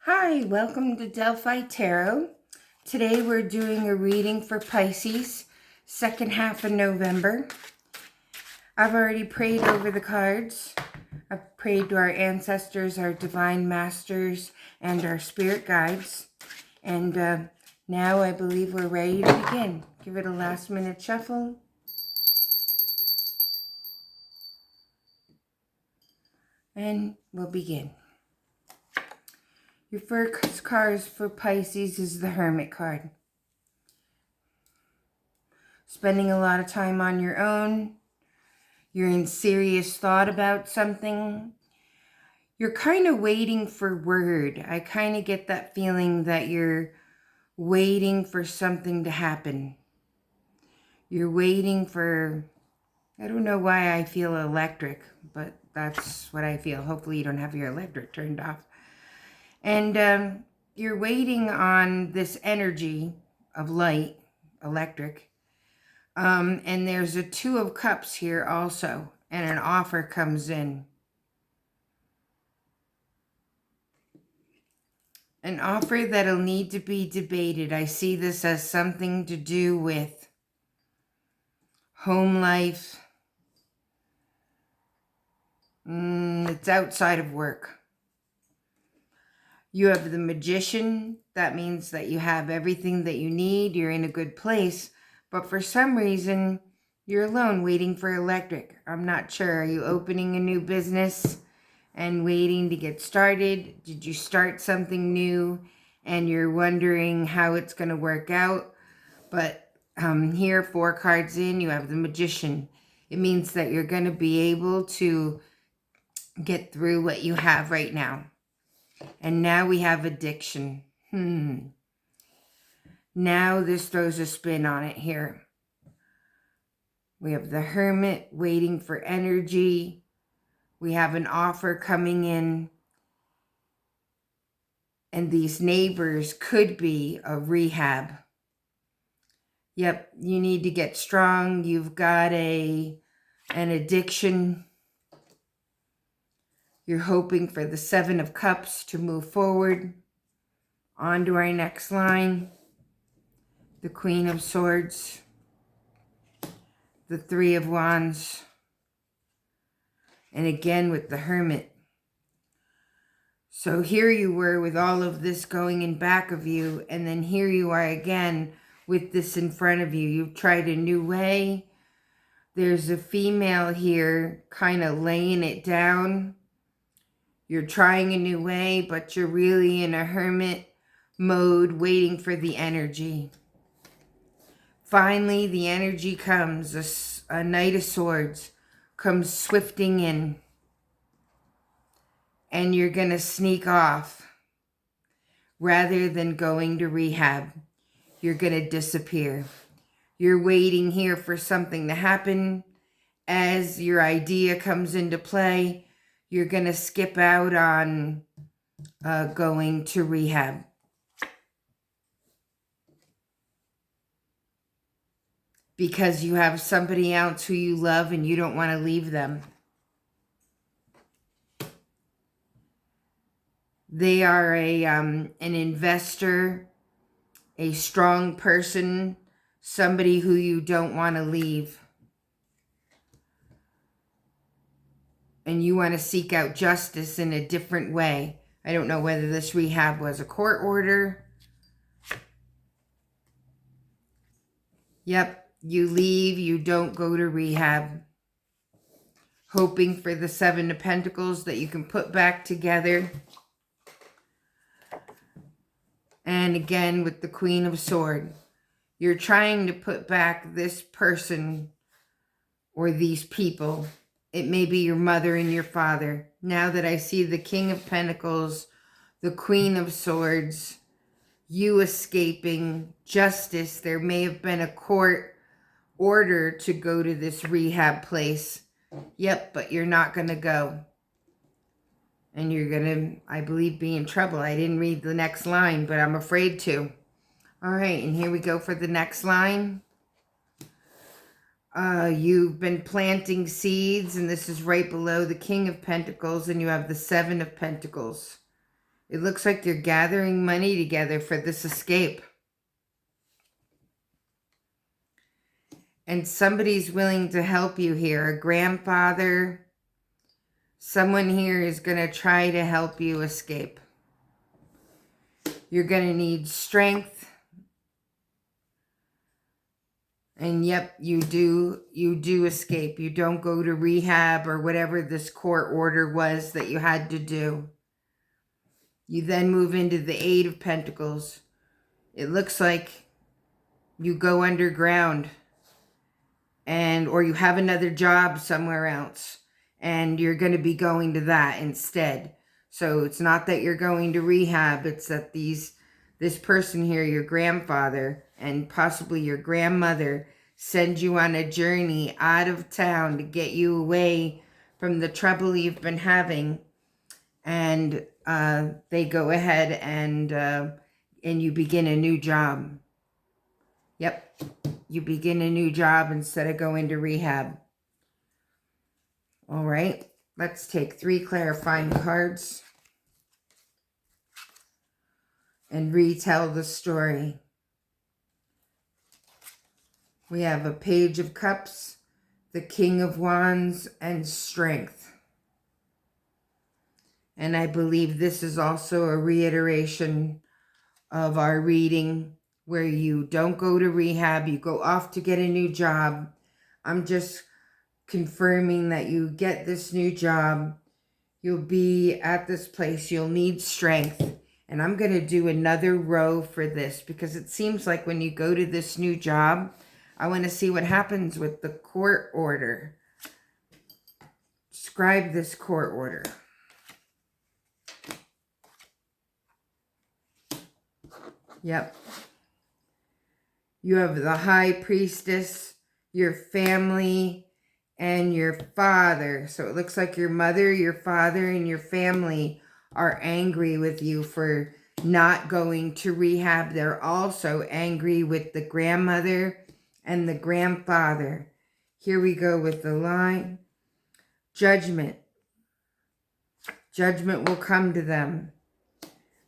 Hi, welcome to Delphi Tarot. Today we're doing a reading for Pisces, second half of November. I've already prayed over the cards. I've prayed to our ancestors, our divine masters, and our spirit guides. And now I believe we're ready to begin. Give it a last minute shuffle. And we'll begin. Your first card for Pisces is the Hermit card. Spending a lot of time on your own. You're in serious thought about something. You're kind of waiting for word. I kind of get that feeling that you're waiting for something to happen. You're waiting for, I don't know why I feel electric, but that's what I feel. Hopefully you don't have your electric turned off. And you're waiting on this energy of light, electric. And there's a Two of Cups here also, and an offer comes in. An offer that'll need to be debated. I see this as something to do with home life. It's outside of work. You have the Magician. That means that you have everything that you need. You're in a good place. But for some reason, you're alone waiting for electric. I'm not sure. Are you opening a new business and waiting to get started? Did you start something new and you're wondering how it's going to work out? But here, 4 cards in, you have the Magician. It means that you're going to be able to get through what you have right now. And now we have addiction. Now this throws a spin on it here. We have the Hermit waiting for energy. We have an offer coming in. And these neighbors could be a rehab. Yep, you need to get strong. You've got an addiction. You're hoping for the 7 of Cups to move forward. On to our next line. The Queen of Swords. The 3 of Wands. And again with the Hermit. So here you were with all of this going in back of you. And then here you are again with this in front of you. You've tried a new way. There's a female here kind of laying it down. You're trying a new way, but you're really in a hermit mode waiting for the energy. Finally, the energy comes. A Knight of Swords comes swifting in. And you're going to sneak off. Rather than going to rehab, you're going to disappear. You're waiting here for something to happen. As your idea comes into play, you're going to skip out on going to rehab. Because you have somebody else who you love and you don't want to leave them. They are an investor, a strong person, somebody who you don't want to leave. And you want to seek out justice in a different way. I don't know whether this rehab was a court order. Yep, you leave, you don't go to rehab. Hoping for the 7 of Pentacles that you can put back together. And again with the Queen of Swords. You're trying to put back this person or these people. It may be your mother and your father. Now that I see the King of Pentacles, the Queen of Swords, you escaping justice. There may have been a court order to go to this rehab place. Yep, but you're not going to go. And you're going to, I believe, be in trouble. I didn't read the next line, but I'm afraid to. All right, and here we go for the next line. You've been planting seeds, and this is right below the King of Pentacles, and you have the 7 of Pentacles. It looks like you're gathering money together for this escape. And somebody's willing to help you here. A grandfather, someone here is going to try to help you escape. You're going to need strength. And yep, you do escape. You don't go to rehab or whatever this court order was that you had to do. You then move into the Eight of Pentacles. It looks like you go underground, or you have another job somewhere else, and you're going to be going to that instead. So it's not that you're going to rehab, it's that this person here, your grandfather and possibly your grandmother, send you on a journey out of town to get you away from the trouble you've been having. And they go ahead and you begin a new job. Yep, you begin a new job instead of going to rehab. All right, let's take 3 clarifying cards and retell the story. We have a Page of Cups, the King of Wands, and Strength. And I believe this is also a reiteration of our reading where you don't go to rehab, you go off to get a new job. I'm just confirming that you get this new job. You'll be at this place, you'll need strength. And I'm going to do another row for this because it seems like when you go to this new job, I want to see what happens with the court order. Describe this court order. Yep. You have the High Priestess, your family, and your father. So it looks like your mother, your father, and your family are angry with you for not going to rehab. They're also angry with the grandmother and the grandfather. Here we go with the line. Judgment. Judgment will come to them.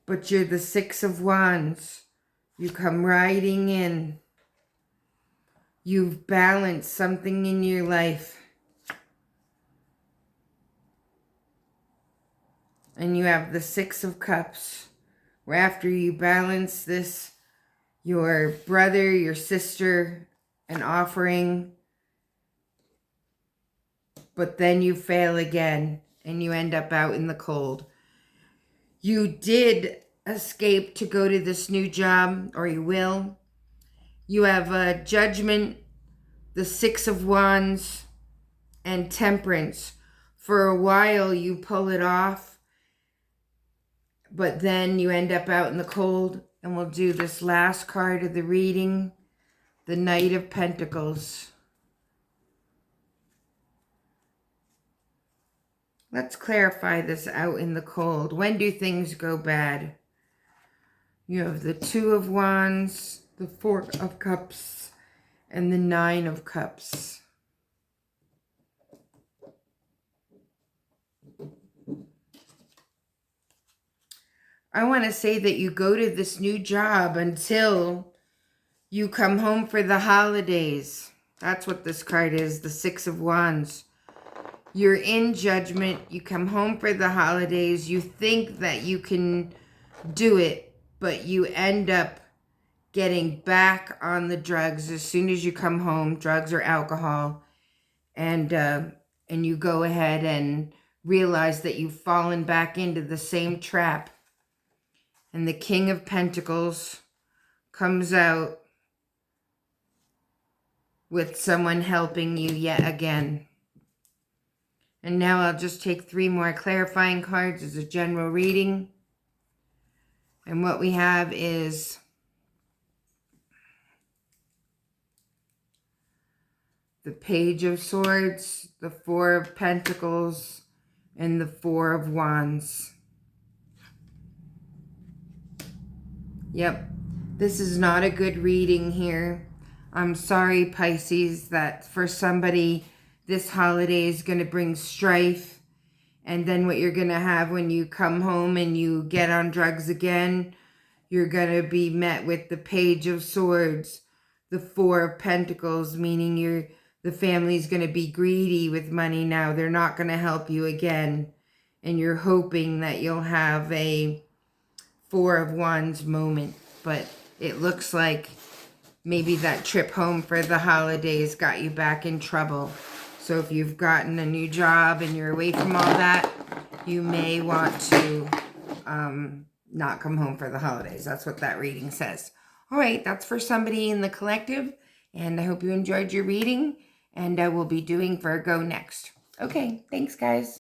But you're the Six of Wands. You come riding in. You've balanced something in your life. And you have the Six of Cups. Where after you balance this, your brother, your sister, an offering, but then you fail again and you end up out in the cold. You did escape to go to this new job, or you will. You have a Judgment, the Six of Wands, and Temperance. For a while you pull it off, but then you end up out in the cold. And we'll do this last card of the reading, the Knight of Pentacles. Let's clarify this out in the cold. When do things go bad? You have the Two of Wands, the Four of Cups, and the Nine of Cups. I want to say that you go to this new job until you come home for the holidays. That's what this card is, the Six of Wands. You're in judgment. You come home for the holidays. You think that you can do it, but you end up getting back on the drugs as soon as you come home, drugs or alcohol, and you go ahead and realize that you've fallen back into the same trap. And the King of Pentacles comes out with someone helping you yet again. And now I'll just take 3 more clarifying cards as a general reading. And what we have is the Page of Swords, the Four of Pentacles, and the Four of Wands. Yep, this is not a good reading here. I'm sorry, Pisces, that for somebody, this holiday is going to bring strife And then what you're going to have when you come home and you get on drugs again, you're going to be met with the Page of Swords, the Four of Pentacles, meaning the family's going to be greedy with money now. They're not going to help you again. And you're hoping that you'll have a Four of Wands moment. But it looks like maybe that trip home for the holidays got you back in trouble. So if you've gotten a new job and you're away from all that, you may want to not come home for the holidays. That's what that reading says. All right, that's for somebody in the collective. And I hope you enjoyed your reading. And I will be doing Virgo next. Okay, thanks, guys.